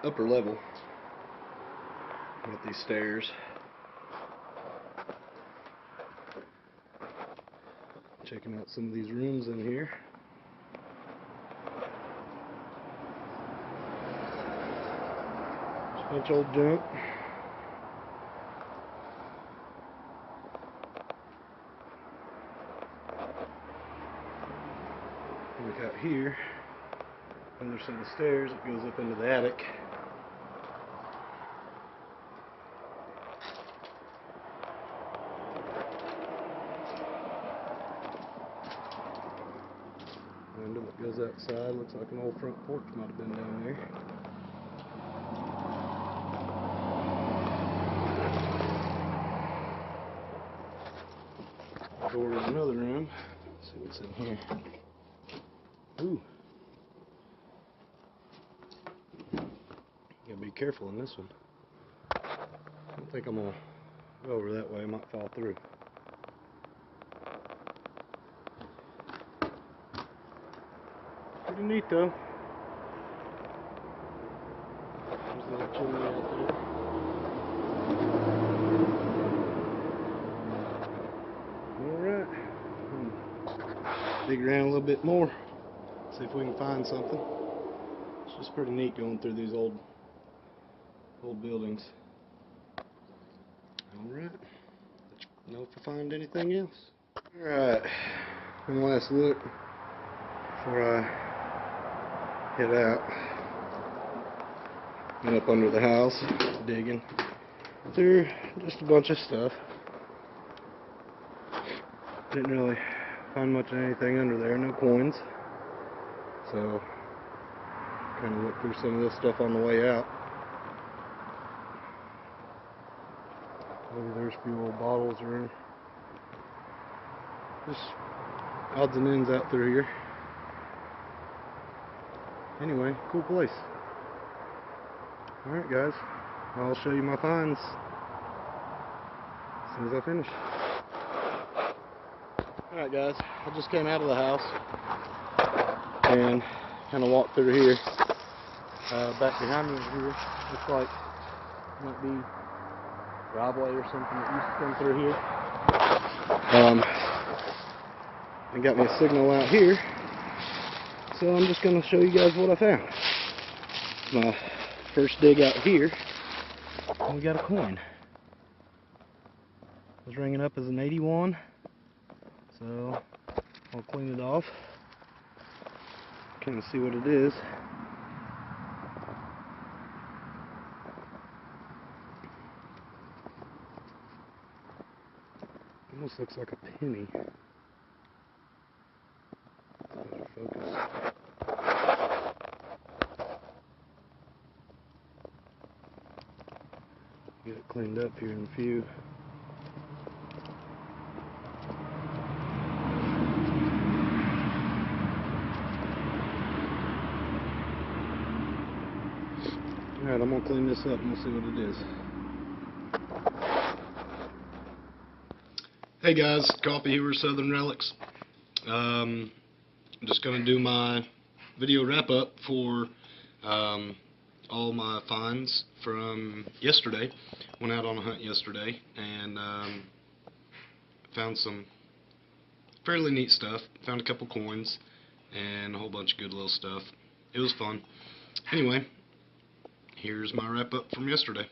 upper level with these stairs. Checking out some of these rooms in here. Just a bunch of old junk. Look out here. Other side of the stairs, it goes up into the attic. Window that goes outside, looks like an old front porch might have been down there. Door to another room. Let's see what's in here. Ooh. Gotta be careful in this one. I don't think I'm gonna go over that way, I might fall through. Pretty neat though. There's a little chimney out there. Alright. Dig around a little bit more. See if we can find something. It's just pretty neat going through these old buildings. Alright. Let you know if I find anything else. Alright. One last look before I head out. Went up under the house, digging through just a bunch of stuff. Didn't really find much of anything under there, no coins. So, kind of looked through some of this stuff on the way out. Maybe there's a few old bottles or just odds and ends out through here. Anyway, cool place. Alright guys, I'll show you my finds as soon as I finish. Alright guys, I just came out of the house and kind of walked through here. Back behind me here, looks like it might be driveway or something that used to come through here. And got me a signal out here, so I'm just going to show you guys what I found. My first dig out here, and we got a coin. It was ringing up as an 81, so I'll clean it off, kind of see what it is. Almost looks like a penny. Focus. Get it cleaned up here in a few. Alright, I'm going to clean this up and we'll see what it is. Hey guys, Coffee here with Southern Relics. I'm just going to do my video wrap up for all my finds from yesterday. Went out on a hunt yesterday and found some fairly neat stuff. Found a couple coins and a whole bunch of good little stuff. It was fun. Anyway, here's my wrap up from yesterday.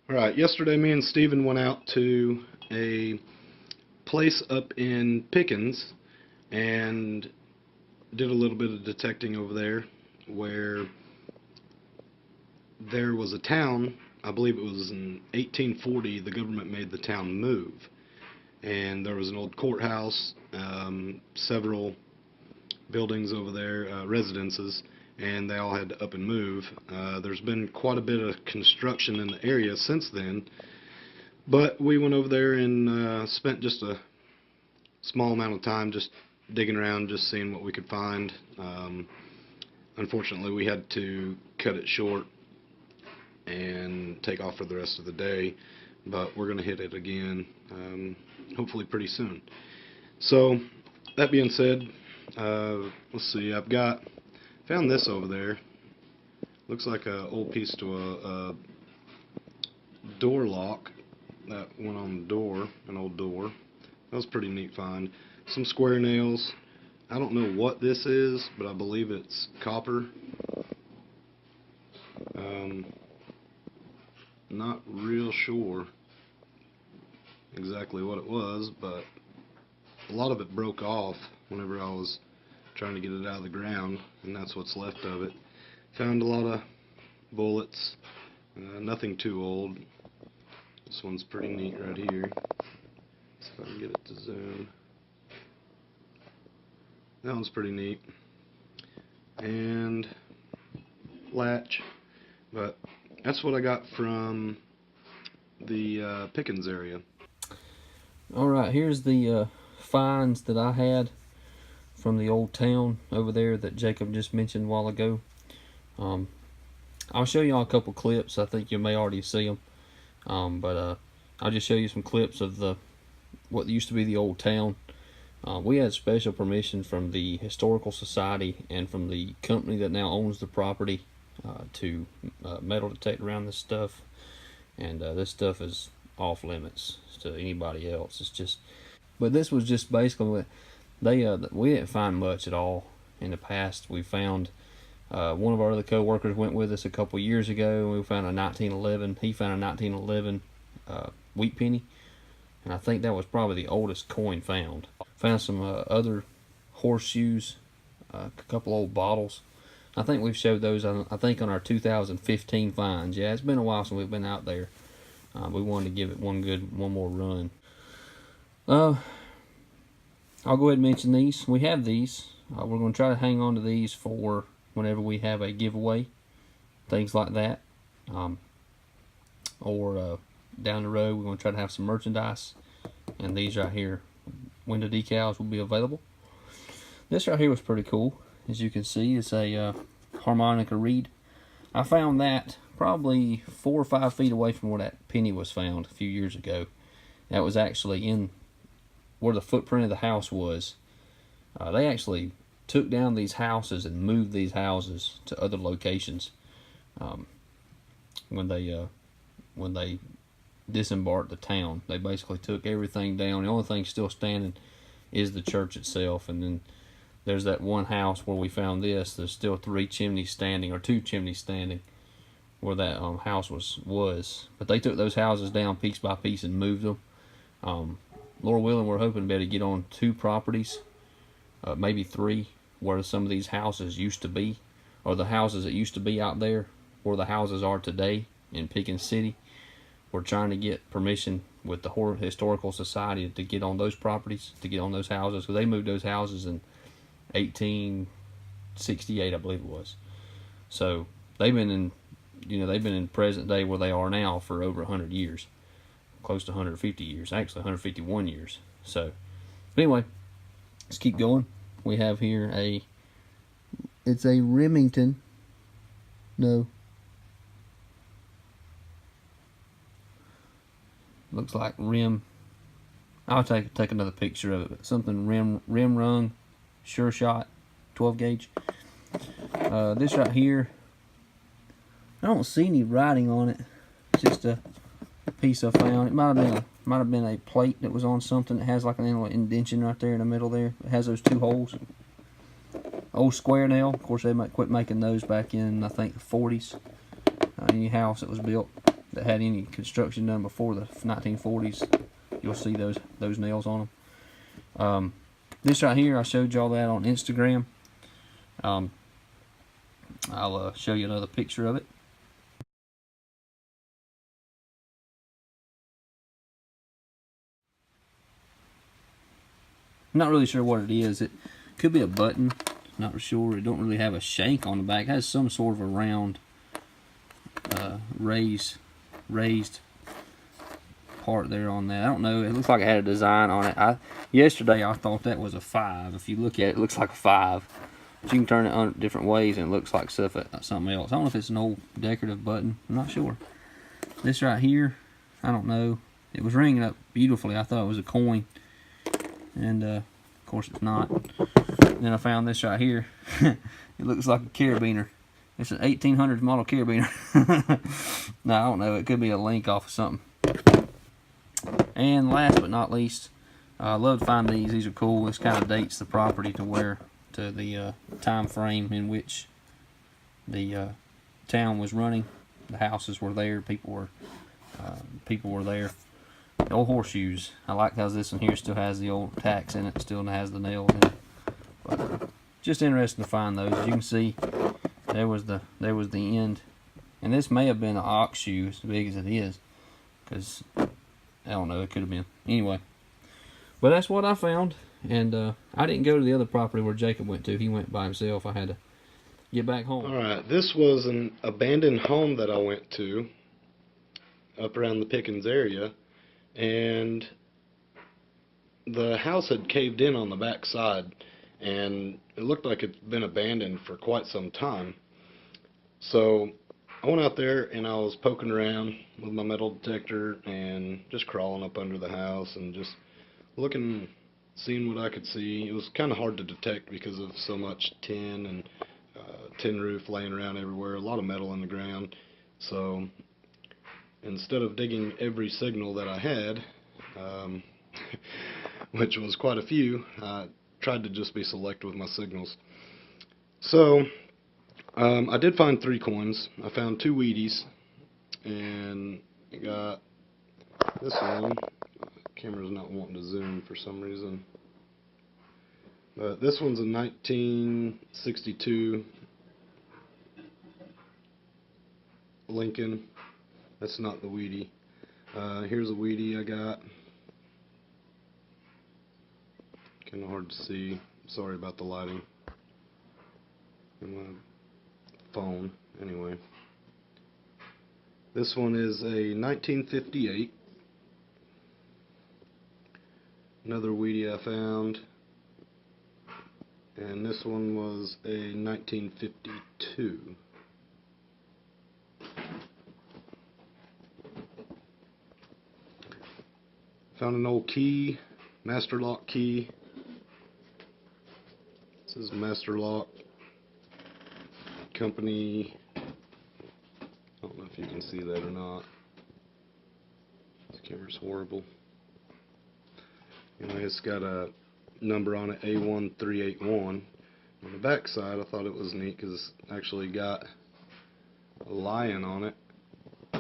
Alright, yesterday me and Steven went out to a place up in Pickens and did a little bit of detecting over there, where there was a town, I believe it was in 1840, the government made the town move, and there was an old courthouse, several buildings over there, residences, and they all had to up and move. There's been quite a bit of construction in the area since then, but we went over there and spent just a small amount of time just digging around, just seeing what we could find. Unfortunately, we had to cut it short and take off for the rest of the day, but we're going to hit it again, hopefully pretty soon. So, that being said, let's see, found this over there. Looks like an old piece to a door lock that went on the door, an old door. That was a pretty neat find. Some square nails. I don't know what this is, but I believe it's copper. Not real sure exactly what it was, but a lot of it broke off whenever I was trying to get it out of the ground, and that's what's left of it. Found a lot of bullets, nothing too old. This one's pretty neat right here. See if I can get it to zoom. That one's pretty neat. And latch. But that's what I got from the Pickens area. Alright, here's the finds that I had from the old town over there that Jacob just mentioned a while ago. I'll show y'all a couple clips. I think you may already see them. But I'll just show you some clips of what used to be the old town. We had special permission from the Historical Society and from the company that now owns the property to metal detect around this stuff, and this stuff is off limits to anybody else. It's just, but this was just basically what we didn't find much at all in the past. We found one of our other co-workers went with us a couple years ago, and we found a 1911. He found a 1911 wheat penny, and I think that was probably the oldest coin found. Found some other horseshoes, a couple old bottles. I think we've showed those on our 2015 finds. Yeah, it's been a while since we've been out there. We wanted to give it one more run. I'll go ahead and mention these. We have these. We're going to try to hang on to these for whenever we have a giveaway, things like that. Or down the road, we're going to try to have some merchandise. And these right here, window decals, will be available. This right here was pretty cool. As you can see, it's a harmonica reed. I found that probably 4 or 5 feet away from where that penny was found a few years ago. That was actually in where the footprint of the house was. They actually took down these houses and moved these houses to other locations when they disembarked the town. They basically took everything down. The only thing still standing is the church itself, and then there's that one house where we found this. There's still 3 chimneys standing, or 2 chimneys standing, where that house was. But they took those houses down piece by piece and moved them. Lord willing, we're hoping to be able to get on 2 properties, maybe 3, where some of these houses used to be, or the houses that used to be out there, where the houses are today in Pickens City. We're trying to get permission with the Historical Society to get on those properties, to get on those houses, because they moved those houses in 1868, I believe it was. So they've been in present day where they are now for over 100 years, close to 150 years, actually 151 years. So, but anyway, let's keep going. We have here it's a Remington. No. Looks like rim. I'll take another picture of it. Something rim rung, Sure Shot, 12 gauge. This right here, I don't see any writing on it. It's just a piece I found. It might have been a plate that was on something that has like an indentation right there in the middle there. It has those 2 holes. Old square nail. Of course, they might quit making those back in, I think, the 40s. Any house that was built that had any construction done before the 1940s, you'll see those nails on them. This right here, I showed y'all that on Instagram. I'll show you another picture of it. I'm not really sure what it is. It could be a button. Not sure. It don't really have a shank on the back. It has some sort of a round raised part there on that. I don't know. It looks like it had a design on it. Yesterday I thought that was a 5. If you look at it, it looks like a 5. But you can turn it different ways and it looks like something else. I don't know if it's an old decorative button. I'm not sure. This right here, I don't know. It was ringing up beautifully. I thought it was a coin. And of course it's not. And then I found this right here. It looks like a carabiner. It's an 1800s model carabiner. No, I don't know. It could be a link off of something. And last but not least, I love to find these. These are cool. This kind of dates the property to the time frame in which the town was running. The houses were there. People were there. The old horseshoes. I like how this one here still has the old tacks in it. Still has the nails in it. But just interesting to find those. As you can see, there was the end. And this may have been an ox shoe, as big as it is, because I don't know, it could have been. Anyway, but that's what I found, and I didn't go to the other property where Jacob went to. He went by himself. I had to get back home. Alright, this was an abandoned home that I went to up around the Pickens area, and the house had caved in on the back side, and it looked like it'd been abandoned for quite some time. So I went out there and I was poking around with my metal detector and just crawling up under the house and just looking, seeing what I could see. It was kind of hard to detect because of so much tin and tin roof laying around everywhere, a lot of metal in the ground. So instead of digging every signal that I had, which was quite a few, I tried to just be selective with my signals. So I did find 3 coins. I found 2 Wheaties, and I got this one. Camera's not wanting to zoom for some reason. But this one's a 1962 Lincoln. That's not the Wheatie. Here's a Wheatie I got. Kind of hard to see. Sorry about the lighting. And my phone. Anyway. This one is a 1958. Another Wheatie I found. And this one was a 1952. Found an old key, master lock key. This is Master Lock Company. I don't know if you can see that or not. This camera's horrible. Anyway, it's got a number on it, A1381. On the back side, I thought it was neat because it's actually got a lion on it. I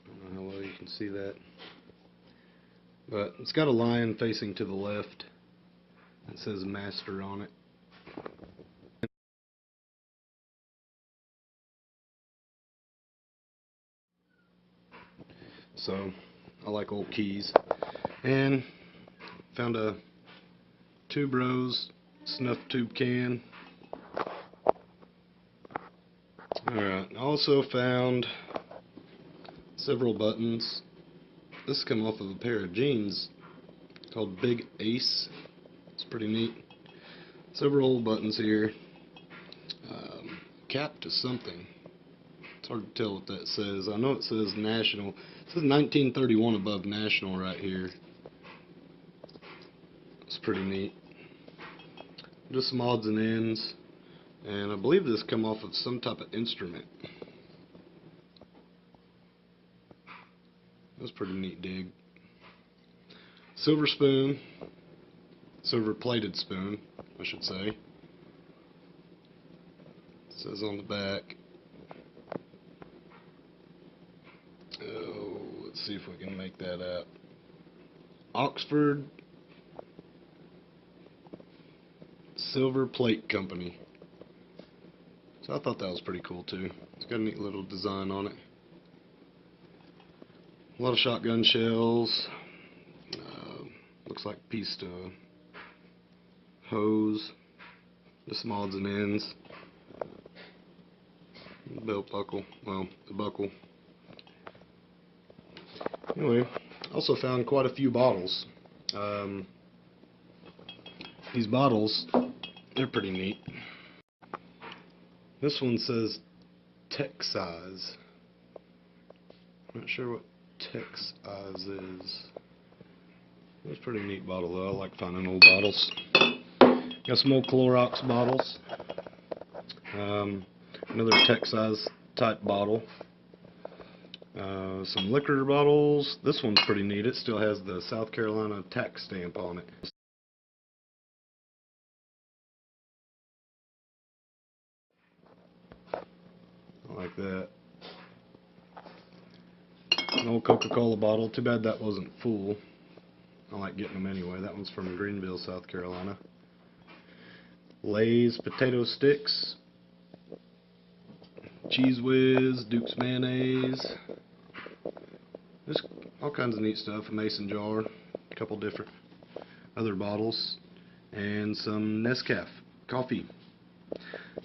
don't know how well you can see that. But it's got a lion facing to the left. It says Master on it. So, I like old keys. And found a Tube Rose snuff tube can. Alright, I also found several buttons. This come off of a pair of jeans called Big Ace. It's pretty neat. Several old buttons here. Cap to something. It's hard to tell what that says. I know it says National. It says 1931 above National right here. It's pretty neat. Just some odds and ends. And I believe this come off of some type of instrument. That's a pretty neat dig. Silver spoon. Silver plated spoon, I should say. It says on the back. Oh, let's see if we can make that out. Oxford Silver Plate Company. So I thought that was pretty cool too. It's got a neat little design on it. A lot of shotgun shells. Looks like a piece to hose. Just some odds and ends. Belt buckle. Well, the buckle. Anyway, also found quite a few bottles. These bottles, they're pretty neat. This one says Tech Size. I'm not sure what Tech Size is. It's a pretty neat bottle though. I like finding old bottles. Got some old Clorox bottles. Another Texas type bottle. Some liquor bottles. This one's pretty neat. It still has the South Carolina tax stamp on it. I like that. An old Coca-Cola bottle. Too bad that wasn't full. I like getting them anyway. That one's from Greenville, South Carolina. Lay's potato sticks. Cheese Whiz, Duke's mayonnaise. Just all kinds of neat stuff. A mason jar, a couple different other bottles, and some Nescafe coffee.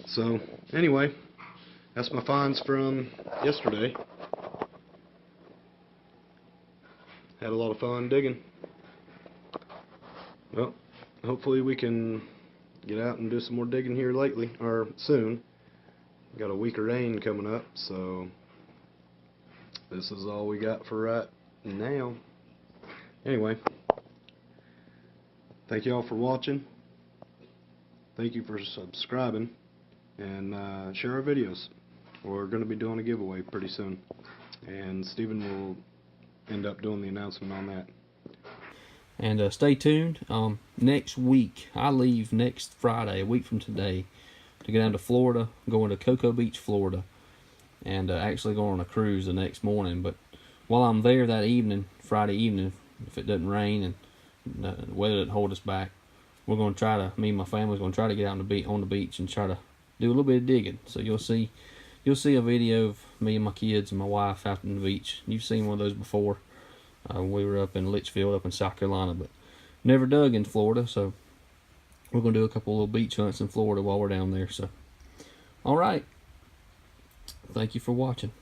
So anyway, that's my finds from yesterday. Had a lot of fun digging. Well, hopefully we can get out and do some more digging here lately, or soon. Got a week of rain coming up, so this is all we got for right now. Anyway, thank you all for watching. Thank you for subscribing, and share our videos. We're going to be doing a giveaway pretty soon, and Steven will end up doing the announcement on that. And stay tuned. Next week, I leave next Friday, a week from today, to go down to Florida, going to Cocoa Beach, Florida, and actually go on a cruise the next morning. But while I'm there that evening, Friday evening, if it doesn't rain and the weather doesn't hold us back, we're going to try to, me and my family's going to try to get out on the beach and try to do a little bit of digging. So you'll see a video of me and my kids and my wife out on the beach. You've seen one of those before. We were up in Litchfield, up in South Carolina, but never dug in Florida, so we're going to do a couple little beach hunts in Florida while we're down there. So, all right. Thank you for watching.